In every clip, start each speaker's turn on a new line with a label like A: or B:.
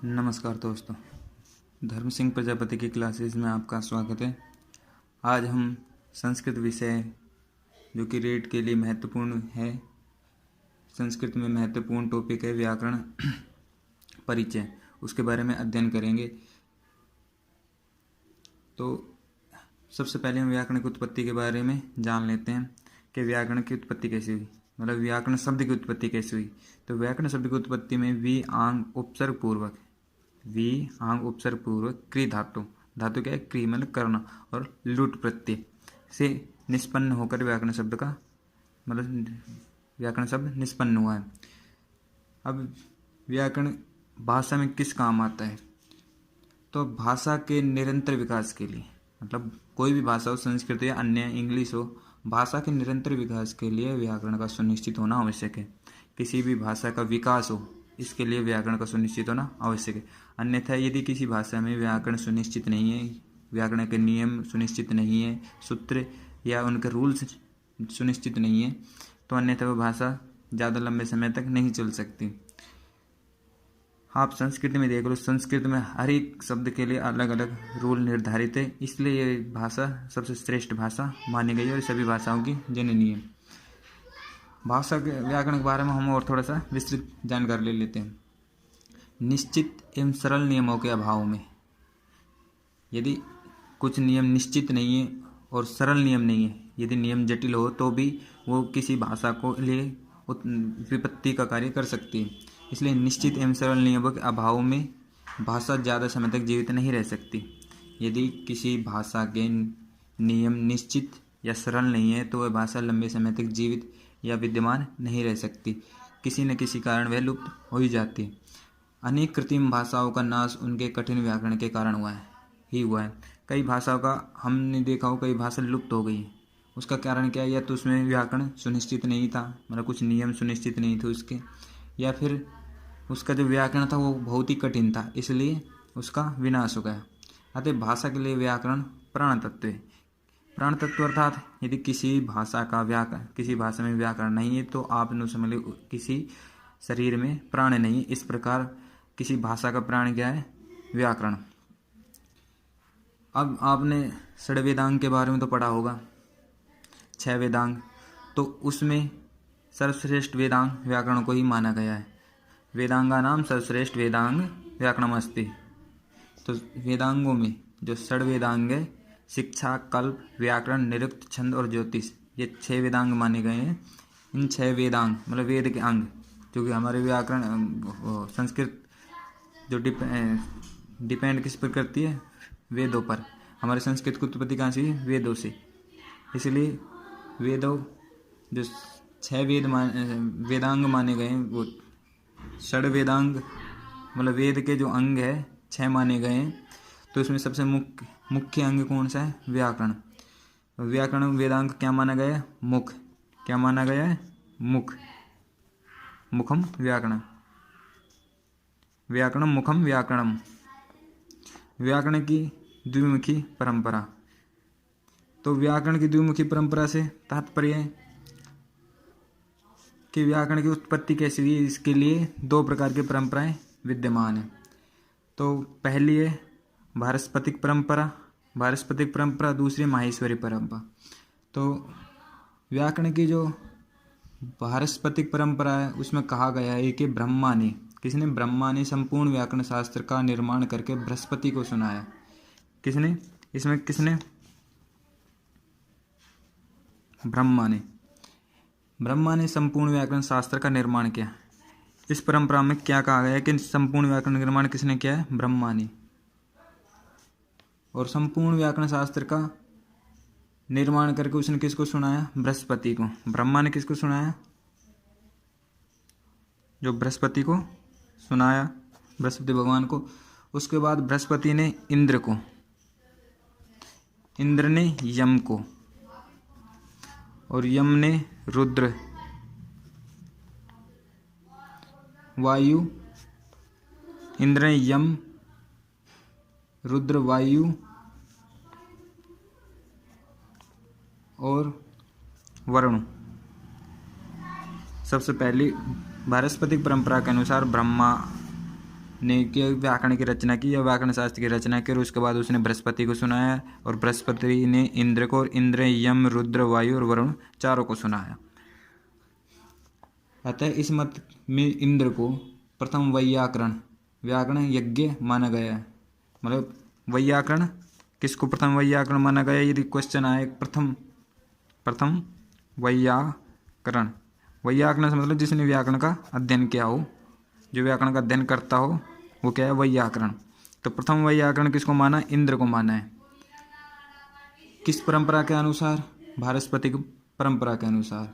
A: नमस्कार दोस्तों, धर्म सिंह प्रजापति की क्लासेस में आपका स्वागत है। आज हम संस्कृत विषय जो कि रेट के लिए महत्वपूर्ण है, संस्कृत में महत्वपूर्ण टॉपिक है व्याकरण परिचय, उसके बारे में अध्ययन करेंगे। तो सबसे पहले हम व्याकरण की उत्पत्ति के बारे में जान लेते हैं कि व्याकरण की उत्पत्ति कैसे हुई, मतलब व्याकरण शब्द की उत्पत्ति कैसे हुई। तो व्याकरण शब्द की उत्पत्ति में वी आंग उपसर्ग पूर्वक क्री धातु क्या है, क्री मतलब करना, और लुट प्रत्यय से निष्पन्न होकर व्याकरण शब्द का मतलब व्याकरण शब्द निष्पन्न हुआ है। अब व्याकरण भाषा में किस काम आता है? तो भाषा के निरंतर विकास के लिए, मतलब कोई भी भाषा हो, संस्कृत या अन्य इंग्लिश हो, भाषा के निरंतर विकास के लिए व्याकरण का सुनिश्चित होना आवश्यक है। किसी भी भाषा का विकास हो, इसके लिए व्याकरण का सुनिश्चित होना आवश्यक है। अन्यथा यदि किसी भाषा में व्याकरण सुनिश्चित नहीं है, व्याकरण के नियम सुनिश्चित नहीं है, सूत्र या उनके रूल्स सुनिश्चित नहीं है, तो अन्यथा वह भाषा ज़्यादा लंबे समय तक नहीं चल सकती। आप संस्कृत में देख लो, संस्कृत में हर एक शब्द के लिए अलग अलग रूल निर्धारित है, इसलिए ये भाषा सबसे श्रेष्ठ भाषा मानी गई है और सभी भाषाओं की जननी है। भाषा के व्याकरण के बारे में हम और थोड़ा सा विस्तृत जानकारी ले लेते हैं। निश्चित एवं सरल नियमों के अभाव में, यदि कुछ नियम निश्चित नहीं है और सरल नियम नहीं है, यदि नियम जटिल हो तो भी वो किसी भाषा को लिए विपत्ति का कार्य कर सकती है। इसलिए निश्चित एवं सरल नियमों के अभाव में भाषा ज़्यादा समय तक जीवित नहीं रह सकती। यदि किसी भाषा के नियम निश्चित या सरल नहीं है तो वह भाषा लंबे समय तक जीवित या विद्यमान नहीं रह सकती, किसी न किसी कारण वह लुप्त हो ही जाती है। अनेक कृत्रिम भाषाओं का नाश उनके कठिन व्याकरण के कारण हुआ है। कई भाषाओं का हमने देखा हो, कई भाषा लुप्त हो गई है। उसका कारण क्या है? या तो उसमें व्याकरण सुनिश्चित नहीं था, मतलब कुछ नियम सुनिश्चित नहीं थे उसके, या फिर उसका जो व्याकरण था वो बहुत ही कठिन था, इसलिए उसका विनाश हो गया। अतः भाषा के लिए व्याकरण प्राण तत्व है। प्राण तत्व अर्थात यदि किसी भाषा में व्याकरण नहीं है तो आप न समझ लो किसी शरीर में प्राण नहीं है। इस प्रकार किसी भाषा का प्राण क्या है? व्याकरण। अब आपने षड वेदांग के बारे में तो पढ़ा होगा, 6 वेदांग, तो उसमें सर्वश्रेष्ठ वेदांग व्याकरण को ही माना गया है। वेदांगा नाम सर्वश्रेष्ठ वेदांग व्याकरणमस्ति। तो वेदांगों में जो षड वेदांग है, शिक्षा, कल्प, व्याकरण, निरुक्त, छंद और ज्योतिष, ये 6 वेदांग माने गए हैं। इन 6 वेदांग मतलब वेद के अंग, जो कि हमारे व्याकरण संस्कृत जो डिपेंड किस पर करती है? वेदों पर। हमारे संस्कृत की उत्पत्ति कहाँ से हुई? वेदों से। इसलिए वेदों जो 6 वेदांग माने गए हैं, वो षड वेदांग मतलब वेद के जो अंग है 6 माने गए हैं। तो इसमें सबसे मुख्य अंग कौन सा है? व्याकरण। व्याकरण वेदांग क्या माना गया है? मुख। क्या माना गया है? मुख। मुखम व्याकरण, व्याकरणम मुखम व्याकरणम। व्याकरण की द्विमुखी परंपरा। तो व्याकरण की द्विमुखी परंपरा से तात्पर्य है कि व्याकरण की उत्पत्ति कैसी हुई, इसके लिए 2 प्रकार की परंपराएं विद्यमान हैं। तो पहली है वारस्पतिक परंपरा, दूसरी माहेश्वरी परंपरा। तो व्याकरण की जो वारस्पतिक परंपरा है उसमें कहा गया है कि ब्रह्मा ने संपूर्ण व्याकरण शास्त्र का निर्माण करके बृहस्पति को सुनाया। किसने? ब्रह्मा ने संपूर्ण व्याकरण शास्त्र का निर्माण किया। इस परंपरा में क्या कहा गया है कि संपूर्ण व्याकरण निर्माण किसने किया है? ब्रह्मा ने। और संपूर्ण व्याकरण शास्त्र का निर्माण करके उसने किसको सुनाया? बृहस्पति को। ब्रह्मा ने किसको सुनाया? जो बृहस्पति को सुनाया, बृहस्पति भगवान को। उसके बाद बृहस्पति ने इंद्र ने यम को, और यम ने रुद्र, वायु, इंद्र ने यम, रुद्र, वायु और वरुण। सबसे पहली वारस्पतिक परंपरा के अनुसार ब्रह्मा ने की व्याकरण की रचना की या व्याकरण शास्त्र की रचना की, और उसके बाद उसने बृहस्पति को सुनाया, और बृहस्पति ने इंद्र को, और इंद्र यम रुद्र वायु और वरुण चारों को सुनाया। अतः इस मत में इंद्र को प्रथम व्याकरण यज्ञ माना गया है। मतलब वैयाकरण किसको प्रथम वैयाकरण माना गया, यदि क्वेश्चन आए प्रथम वैयाकरण से मतलब जिसने व्याकरण का अध्ययन किया हो, जो व्याकरण का अध्ययन करता हो वो क्या है, वैयाकरण। तो प्रथम वैयाकरण किसको माना, इंद्र को माना है। किस परंपरा के अनुसार, बृहस्पतिक परंपरा के अनुसार।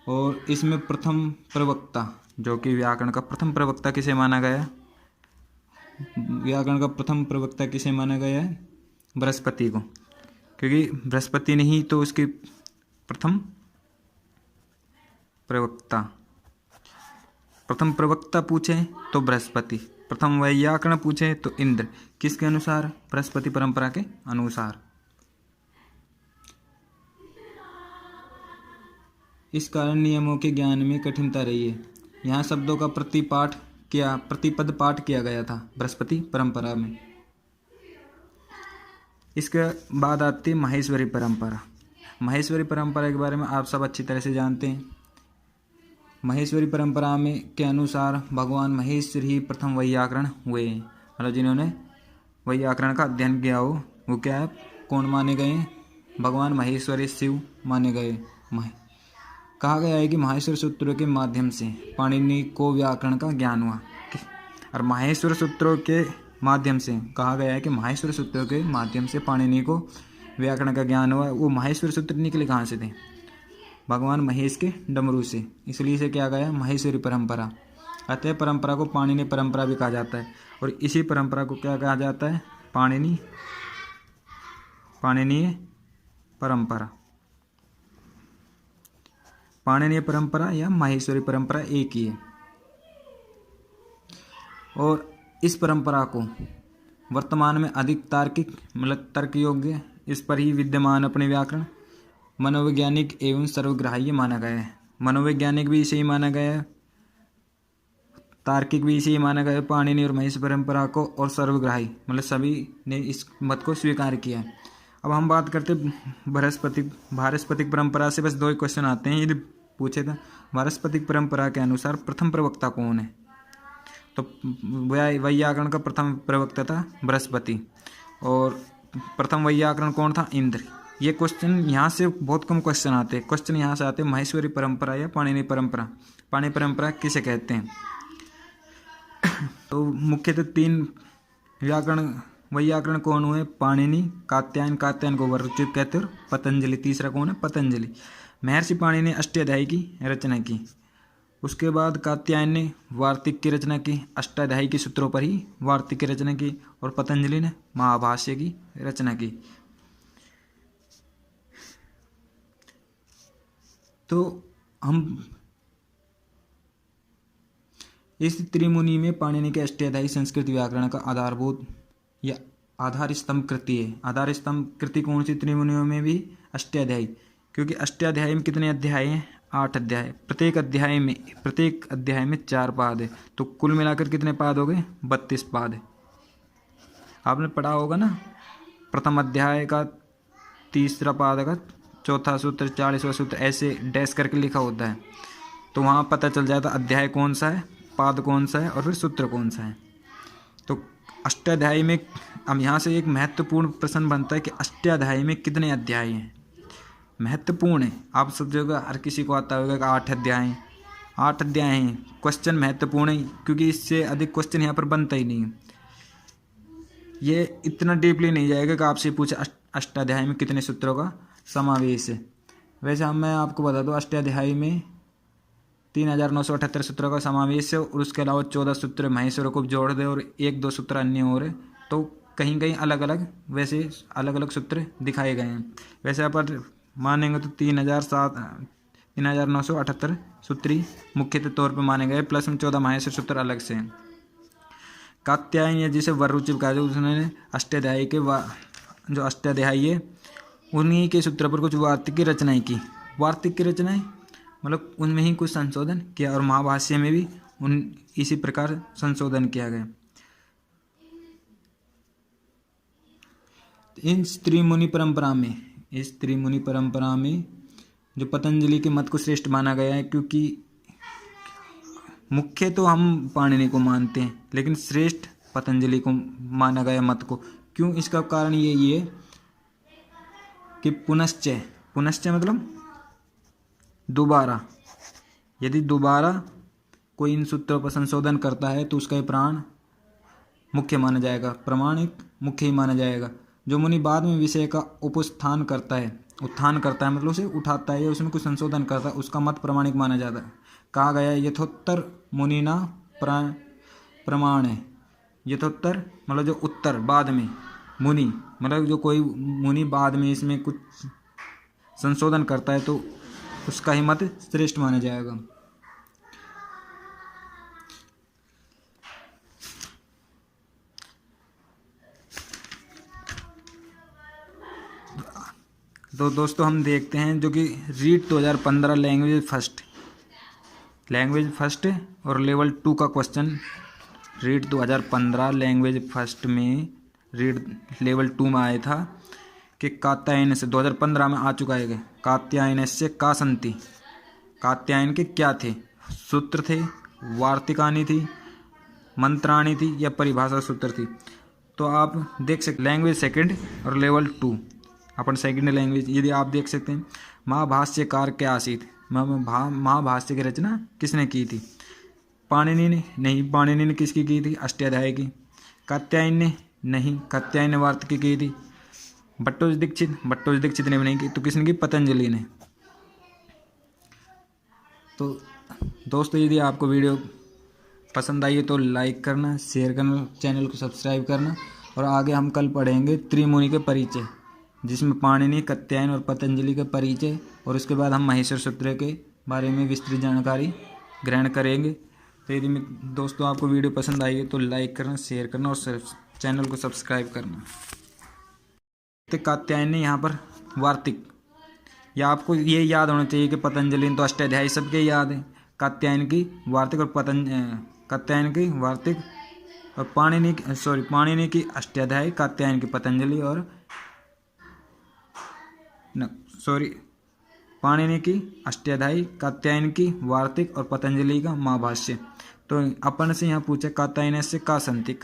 A: और इसमें प्रथम प्रवक्ता, जो कि व्याकरण का प्रथम प्रवक्ता किसे माना गया, व्याकरण का प्रथम प्रवक्ता किसे माना गया है, बृहस्पति को, क्योंकि बृहस्पति ने ही तो उसकी प्रथम प्रवक्ता पूछे तो बृहस्पति, प्रथम वैयाकरण पूछे तो इंद्र। किसके अनुसार, बृहस्पति परंपरा के अनुसार। इस कारण नियमों के ज्ञान में कठिनता रही है। यहाँ शब्दों का प्रतिपद पाठ किया गया था बृहस्पति परंपरा में। इसके बाद आती है माहेश्वरी परंपरा। माहेश्वरी परंपरा के बारे में आप सब अच्छी तरह से जानते हैं। माहेश्वरी परंपरा में के अनुसार भगवान महेश्वर ही प्रथम वैयाकरण हुए हैं। मतलब जिन्होंने वैयाकरण का अध्ययन किया हो वो क्या है, कौन माने गए, भगवान महेश्वरी शिव माने गए। कहा गया है कि माहेश्वर सूत्रों के माध्यम से पाणिनि को व्याकरण का ज्ञान हुआ। और माहेश्वर सूत्रों के माध्यम से कहा गया है कि माहेश्वर सूत्रों के माध्यम से पाणिनि को व्याकरण का ज्ञान हुआ। वो माहेश्वर सूत्र निकले कहाँ से थे, भगवान महेश के डमरू से, इसलिए इसे क्या गया माहेश्वरी परंपरा। अतः परंपरा को पाणिनि परंपरा भी कहा जाता है। और इसी परंपरा को क्या कहा जाता है, पाणिनीय परंपरा। पाणिनीय परंपरा या माहेश्वरी परंपरा एक ही है। और इस परंपरा को वर्तमान में अधिक तार्किक मतलब तर्क योग्य, इस पर ही विद्यमान अपने व्याकरण, मनोवैज्ञानिक एवं सर्वग्राह्य माना गया है। मनोवैज्ञानिक भी इसे ही माना गया है, तार्किक भी इसे ही माना गया है पाणिनि और महेश परंपरा को, और सर्वग्राही मतलब सभी ने इस मत को स्वीकार किया है। अब हम बात करते बृहस्पतिक परंपरा से। बस दो ही क्वेश्चन आते हैं यदि पूछे था, बृहस्पतिक परंपरा के अनुसार प्रथम प्रवक्ता कौन है, तो वैयाकरण का प्रथम प्रवक्ता था बृहस्पति, और प्रथम वैयाकरण कौन था, इंद्र। ये क्वेश्चन यहाँ से बहुत कम क्वेश्चन आते हैं। क्वेश्चन यहाँ से आते हैं माहेश्वरी परंपरा या पाणिनि परंपरा। पाणिनि परंपरा किसे कहते हैं, तो मुख्यतः तीन वैयाकरण कौन हुए, पाणिनि, कात्यायन को वरुचिव कहते हैं, और पतंजलि तीसरा कौन है, पतंजलि। महर्षि पाणिनि ने अष्टाध्यायी की रचना की, उसके बाद कात्यायन ने वार्तिक की रचना की, अष्टाध्यायी के सूत्रों पर ही वार्तिक की रचना की, और पतंजलि ने महाभाष्य की रचना की। तो हम इस त्रिमुनि में पाणिनि के अष्टाध्यायी संस्कृत व्याकरण का आधारभूत या आधार स्तंभ कृति है। आधार स्तंभ कृति कौन सी, त्रिमुनियों में भी अष्टाध्यायी, क्योंकि अष्टाध्यायी में कितने अध्याय हैं, 8 अध्याय। प्रत्येक अध्याय में 4 पाद है, तो कुल मिलाकर कितने पाद हो गए, 32 पाद है। आपने पढ़ा होगा ना, प्रथम अध्याय का तीसरा पाद का चौथा सूत्र, 40वां सूत्र, ऐसे डैश करके लिखा होता है, तो वहाँ पता चल जाता अध्याय कौन सा है, पाद कौन सा है, और फिर सूत्र कौन सा है। तो अष्टाध्यायी में अब यहाँ से एक महत्वपूर्ण प्रश्न बनता है कि अष्टाध्यायी में कितने अध्याय हैं, महत्वपूर्ण है। आप सब जगह हर किसी को आता होगा कि 8 अध्याय हैं। क्वेश्चन महत्वपूर्ण है, क्योंकि इससे अधिक क्वेश्चन यहाँ पर बनता ही नहीं है। ये इतना डीपली नहीं जाएगा कि आपसे पूछे अष्टाध्यायी में कितने सूत्रों का समावेश है। वैसे मैं आपको बता दूँ, अष्टाध्यायी में 3978 सूत्रों का समावेश है, और उसके अलावा 14 सूत्र महेश्वर को जोड़ दे और 1-2 सूत्र अन्य और है, तो कहीं कहीं अलग अलग सूत्र दिखाए गए हैं। वैसे आप मानेंगे तो 3978 सूत्री मुख्यतः तौर पर माने गए, प्लस में 14 महेश्वर सूत्र अलग से हैं। कात्यायन या जिसे वरुचिव कहा जाए, उसने अष्टाध्यायी के जो अष्टाध्यायी है उन्हीं के सूत्र पर कुछ वार्तिक की रचनाएं की। मतलब उनमें ही कुछ संशोधन किया और महाभाष्य में भी इसी प्रकार संशोधन किया गया। इस त्रिमुनि परंपरा में जो पतंजलि के मत को श्रेष्ठ माना गया है, क्योंकि मुख्य तो हम पाणिनि को मानते हैं लेकिन श्रेष्ठ पतंजलि को माना गया मत को। क्यों? इसका कारण यही है कि पुनश्च मतलब दोबारा, यदि दोबारा कोई इन सूत्रों पर संशोधन करता है तो उसका प्राण मुख्य माना जाएगा, प्रमाणिक मुख्य ही माना जाएगा। जो मुनि बाद में विषय का उत्थान करता है मतलब उसे उठाता है या उसमें कुछ संशोधन करता है, उसका मत प्रमाणिक माना जाता है। कहा गया यथोत्तर मुनिना प्रमाण है। यथोत्तर मतलब जो उत्तर बाद में, मुनि मतलब जो कोई मुनि बाद में इसमें कुछ संशोधन करता है तो उसका ही मत श्रेष्ठ माना जाएगा। तो दोस्तों हम देखते हैं जो कि रीट 2015 लैंग्वेज फर्स्ट और लेवल 2 का क्वेश्चन। रीट 2015 लैंग्वेज फर्स्ट में रीट लेवल 2 में आया था कि कात्यायन से 2015 में आ चुका है। कात्यायन से का संति, कात्यायन के क्या थे? सूत्र थे, वार्तिकानी थी, मंत्राणी थी या परिभाषा सूत्र थी। तो आप देख सकते लैंग्वेज सेकंड और लेवल 2 अपन सेकंड लैंग्वेज। यदि आप देख सकते हैं महाभाष्यकार क्या आसीत, महाभाष्य की रचना किसने की थी? पाणिनि ने? नहीं, पाणिनि ने किसकी की थी? अष्टाध्यायी की। कात्यायन ने? नहीं, कात्यायन ने वार्तिकी की थी। भट्टोजी दीक्षित ने भी नहीं की, तो किसने की? पतंजलि ने। तो दोस्तों यदि आपको वीडियो पसंद आई है तो लाइक करना, शेयर करना, चैनल को सब्सक्राइब करना। और आगे हम कल पढ़ेंगे त्रिमुनि के परिचय, जिसमें पाणिनि, कात्यायन और पतंजलि के परिचय, और उसके बाद हम माहेश्वर सूत्र के बारे में विस्तृत जानकारी ग्रहण करेंगे। तो यदि दोस्तों आपको वीडियो पसंद आई है तो लाइक करना, शेयर करना और चैनल को सब्सक्राइब करना। तो कात्यायन ने यहाँ पर वार्तिक, या आपको ये याद होना चाहिए कि पतंजलि तो अष्टाध्यायी सबके याद है। कात्यायन की वार्तिक और कात्यायन की वार्तिक और पाणिनि की अष्टाध्यायी, कात्यायन की पतंजलि और पाणिनि की अष्टाध्यायी, कात्यायन की वार्तिक और पतंजलि का महाभाष्य। तो अपन से यहाँ पूछे कात्यायन से का संति,